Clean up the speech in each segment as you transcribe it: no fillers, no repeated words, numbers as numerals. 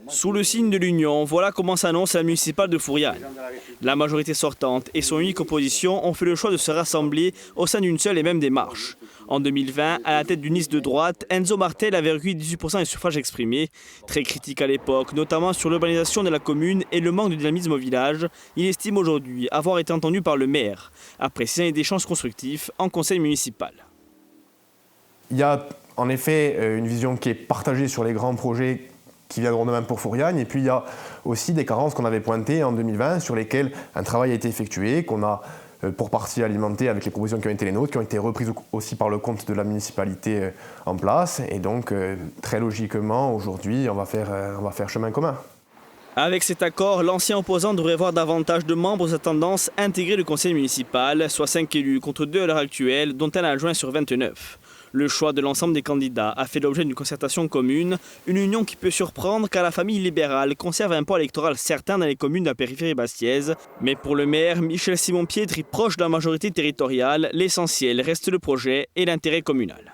Sous le signe de l'union, voilà comment s'annonce la municipale de Fouriane. La majorité sortante et son unique opposition ont fait le choix de se rassembler au sein d'une seule et même démarche. En 2020, à la tête d'une liste de droite, Enzo Martel avait recueilli 18% des suffrages exprimés. Très critique à l'époque, notamment sur l'urbanisation de la commune et le manque de dynamisme au village, il estime aujourd'hui avoir été entendu par le maire, après 6 années d'échanges constructifs en conseil municipal. Il y a en effet une vision qui est partagée sur les grands projets qui viendront demain pour Fouriane. Et puis il y a aussi des carences qu'on avait pointées en 2020 sur lesquelles un travail a été effectué, qu'on a pour partie alimenté avec les propositions qui ont été les nôtres, qui ont été reprises aussi par le compte de la municipalité en place. Et donc très logiquement aujourd'hui on va faire chemin commun. Avec cet accord, l'ancien opposant devrait voir davantage de membres de sa tendance intégrer le conseil municipal, soit 5 élus contre 2 à l'heure actuelle, dont un adjoint sur 29. Le choix de l'ensemble des candidats a fait l'objet d'une concertation commune, une union qui peut surprendre car la famille libérale conserve un poids électoral certain dans les communes de la périphérie bastiaise. Mais pour le maire, Michel Simon-Pietri, proche de la majorité territoriale, l'essentiel reste le projet et l'intérêt communal.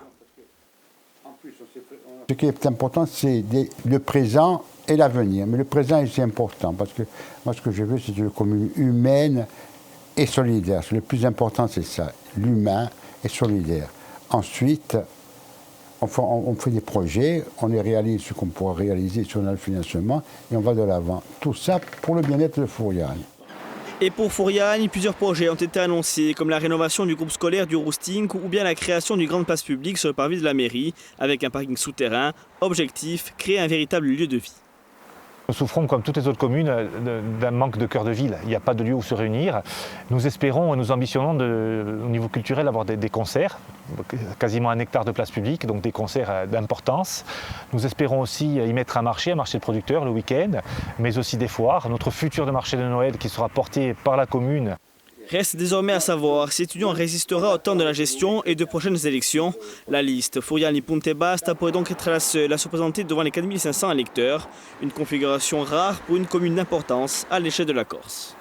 Ce qui est important, c'est le présent et l'avenir. Mais le présent est important parce que moi, ce que je veux, c'est une commune humaine et solidaire. Le plus important, c'est ça, l'humain et solidaire. Ensuite, on fait des projets, on les réalise ce qu'on pourra réaliser si on a le financement et on va de l'avant. Tout ça pour le bien-être de Fouriane. Et pour Fouriane, plusieurs projets ont été annoncés, comme la rénovation du groupe scolaire du Rousting ou bien la création d'une grande place publique sur le parvis de la mairie, avec un parking souterrain. Objectif, créer un véritable lieu de vie. Nous souffrons, comme toutes les autres communes, d'un manque de cœur de ville. Il n'y a pas de lieu où se réunir. Nous espérons et nous ambitionnons au niveau culturel avoir des concerts, quasiment 1 hectare de place publique, donc des concerts d'importance. Nous espérons aussi y mettre un marché de producteurs le week-end, mais aussi des foires. Notre futur marché de Noël qui sera porté par la commune. Reste désormais à savoir si l'étudiant résistera au temps de la gestion et de prochaines élections. La liste Fouriane-Ponte Basta pourrait donc être la seule à se présenter devant les 4500 électeurs. Une configuration rare pour une commune d'importance à l'échelle de la Corse.